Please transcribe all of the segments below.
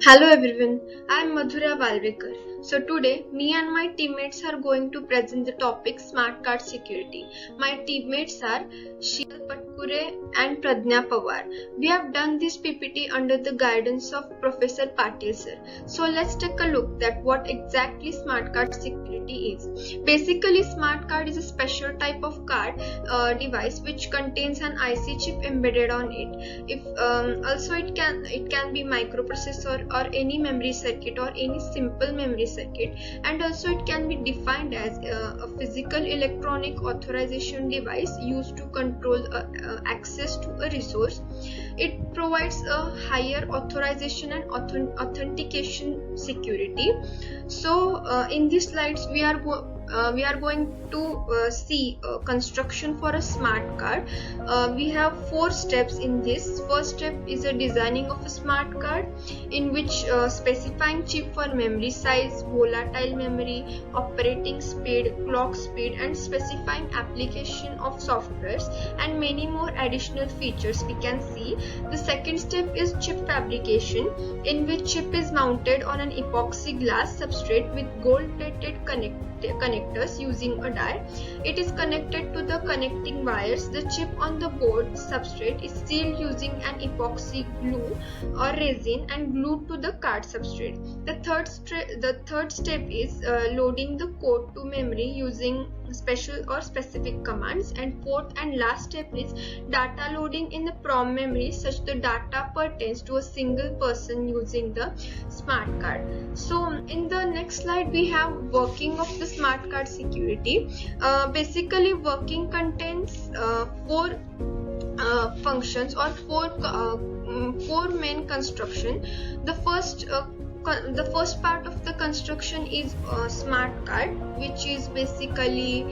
Hello everyone, I am Madhura Valvekar. So today, me and my teammates are going to present the topic Smart Card Security. My teammates are Sheil Patkure and Pradnya Pawar. We have done this PPT under the guidance of Professor Patil sir. So let's take a look at what exactly Smart Card Security is. Basically, Smart Card is a special type of card device which contains an IC chip embedded on it. Also it can be microprocessor or any memory circuit or any simple memory circuit, and also it can be defined as a physical electronic authorization device used to control access to a resource. It provides a higher authorization and authentication security. So in these slides we are going to see construction for a smart card. We have 4 steps in this. First step is a designing of a smart card, in which specifying chip for memory size, volatile memory, operating speed, clock speed, and specifying application of softwares and many more additional features we can see. The second step is chip fabrication, in which chip is mounted on an epoxy glass substrate with gold-plated connectors using a die. It is connected to the connecting wires. The chip on the board substrate is sealed using an epoxy glue or resin and glued to the card substrate. The third step is loading the code to memory using special or specific commands, and fourth and last step is data loading in the PROM memory such the data pertains to a single person using the smart card. So in the next slide we have working of the smart card security. Basically working contains 4 functions or 4 main construction. The first part of the construction is smart card, which is basically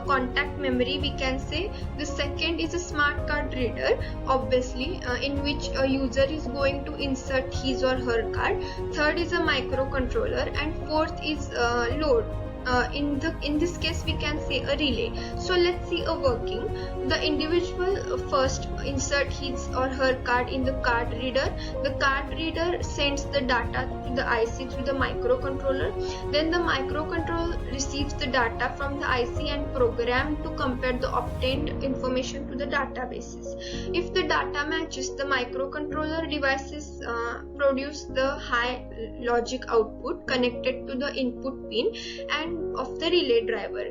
contact memory we can say. The second is a smart card reader, obviously, in which a user is going to insert his or her card. Third is a microcontroller, and fourth is load. In this case we can say a relay. So let's see a working. The individual first insert his or her card in the card reader. The card reader sends the data to the IC through the microcontroller. Then the microcontroller receives the data from the IC and program to compare the obtained information to the databases. If the data matches, the microcontroller devices produce the high logic output connected to the input pin and of the relay driver.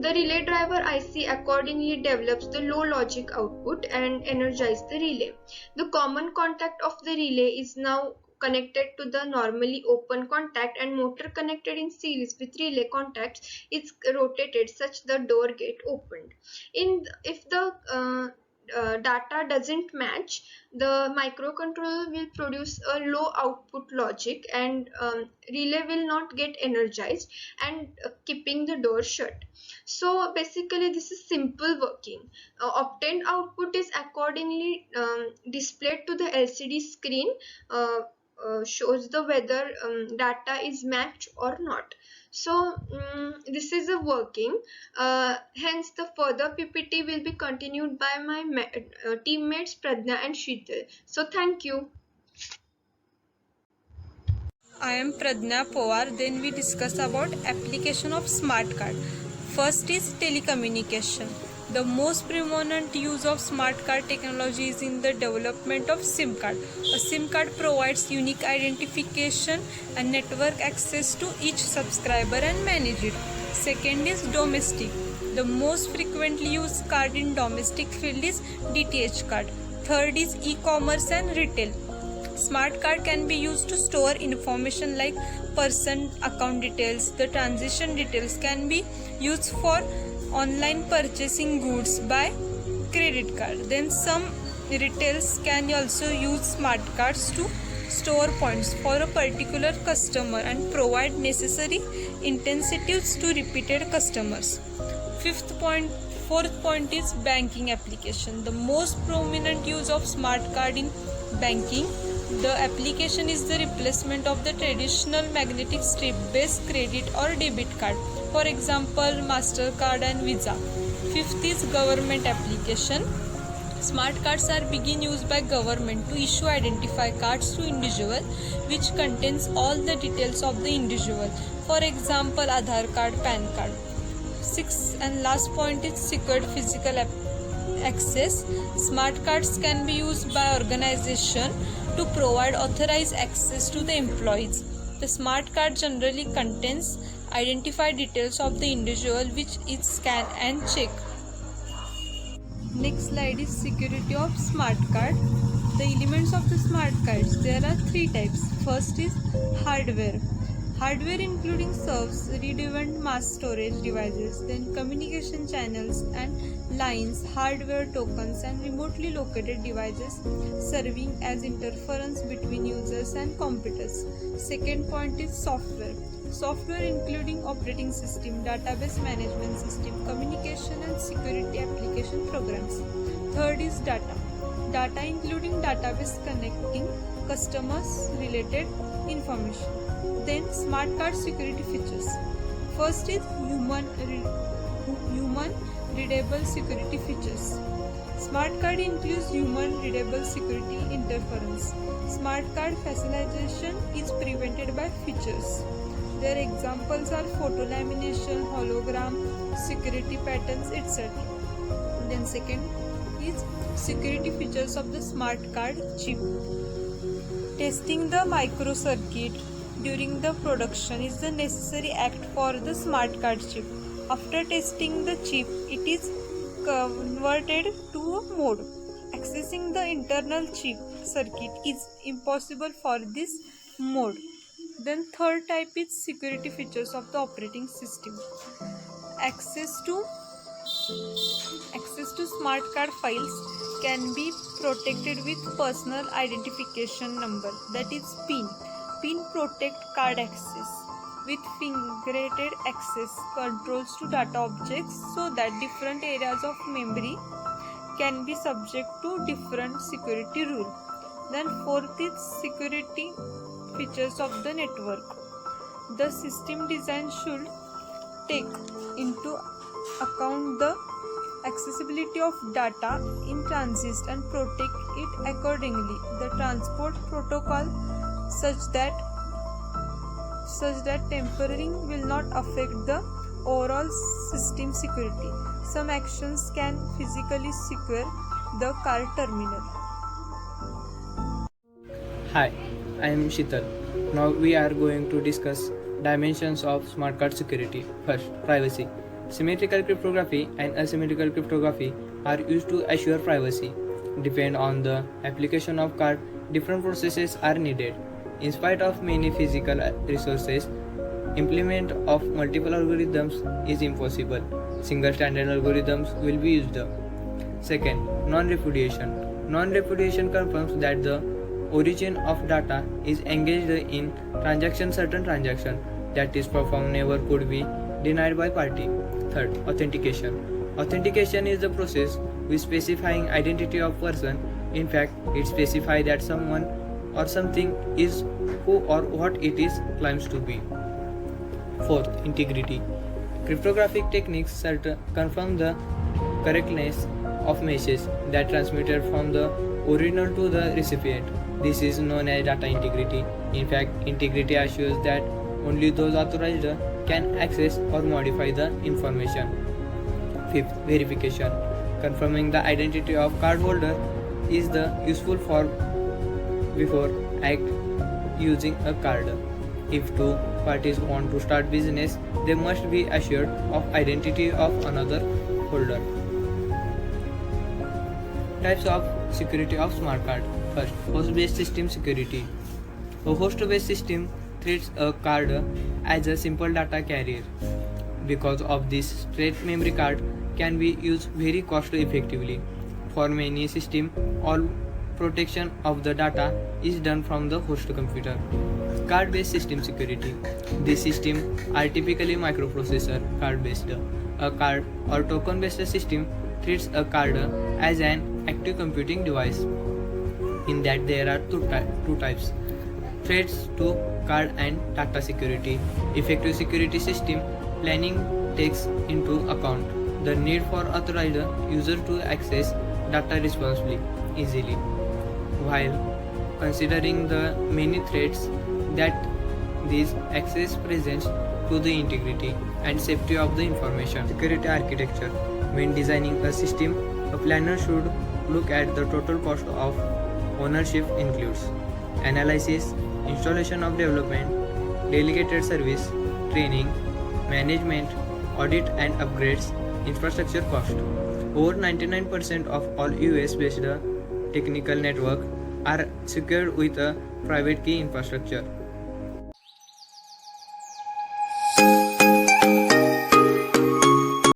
The relay driver IC accordingly develops the low logic output and energizes the relay. The common contact of the relay is now connected to the normally open contact, and motor connected in series with relay contacts is rotated such the door get opened. If the data doesn't match, the microcontroller will produce a low output logic, and relay will not get energized and keeping the door shut. So basically this is simple working. Obtained output is accordingly displayed to the LCD screen, shows the whether data is matched or not. So this is a working. Hence the further PPT will be continued by my teammates Pradnya and Sheetal. So thank you. I am Pradnya Pawar. Then we discuss about application of smart card. First is telecommunication. The most predominant use of smart card technology is in the development of SIM card. A SIM card provides unique identification and network access to each subscriber and manage it. Second is domestic. The most frequently used card in domestic field is DTH card. Third is e-commerce and retail. Smart card can be used to store information like person account details. The transaction details can be used for online purchasing goods by credit card. Then some retailers can also use smart cards to store points for a particular customer and provide necessary incentives to repeated customers. Fourth point is banking application. The most prominent use of smart card in banking. The application is the replacement of the traditional magnetic strip-based credit or debit card, for example, MasterCard and Visa. Fifth is government application. Smart cards are being used by government to issue identify cards to individual which contains all the details of the individual. For example, Aadhaar card, PAN card. Sixth and last point is secured physical access. Smart cards can be used by organization to provide authorized access to the employees. The smart card generally contains identified details of the individual which is scanned and checked. Next slide is security of smart card. The elements of the smart cards, there are three types. First is hardware. Hardware including servers, redundant mass storage devices, then communication channels and lines, hardware tokens and remotely located devices serving as interference between users and computers. Second point is software. Software including operating system, database management system, communication and security application programs. Third is data. Data including database connecting customers related information. Then smart card security features. First is human readable security features. Smart card includes human readable security interference. Smart card facilitation is prevented by features. Their examples are photo lamination, hologram, security patterns, etc. Then second is security features of the smart card chip. Testing the microcircuit during the production is the necessary act for the smart card chip. After testing the chip, it is converted to a mode. Accessing the internal chip circuit is impossible for this mode. Then third type is security features of the operating system. Access to smart card files can be protected with personal identification number, that is PIN. PIN protect card access with fingerprinted access controls to data objects so that different areas of memory can be subject to different security rules. Then fourth is security features of the network. The system design should take into account the accessibility of data in transit and protect it accordingly. The transport protocol such that tampering will not affect the overall system security. Some actions can physically secure the card terminal. Hi, I am Shital. Now we are going to discuss dimensions of smart card security. First, privacy. Symmetrical cryptography and asymmetrical cryptography are used to assure privacy. Depend on the application of card, different processes are needed. In spite of many physical resources, implement of multiple algorithms is impossible. Single standard algorithms will be used. Second, non-repudiation. Non-repudiation confirms that the origin of data is engaged in certain transaction that is performed never could be denied by party. Third, authentication. Authentication is the process with specifying identity of person. In fact, it specifies that someone or something is who or what it is claims to be. Fourth, integrity. Cryptographic techniques confirm the correctness of message that transmitted from the original to the recipient. This is known as data integrity. In fact, integrity assures that only those authorized can access or modify the information. Fifth, verification. Confirming the identity of cardholder is the useful for before act using a card. If two parties want to start business, they must be assured of identity of another holder. Types of security of smart card. First, host-based system security. A host-based system treats a card as a simple data carrier. Because of this, straight memory card can be used very cost effectively. For many systems, all protection of the data is done from the host computer. Card-based system security. These systems are typically microprocessor card-based. A card or token-based system treats a card as an active computing device. In that there are two types: threats to card and data security. Effective security system planning takes into account the need for authorized user to access data responsibly, easily, while considering the many threats that this access presents to the integrity and safety of the information. Security architecture. When designing a system, a planner should look at the total cost of ownership includes analysis, installation of development, delegated service, training, management, audit and upgrades, infrastructure cost. Over 99% of all US based technical network are secured with a private key infrastructure.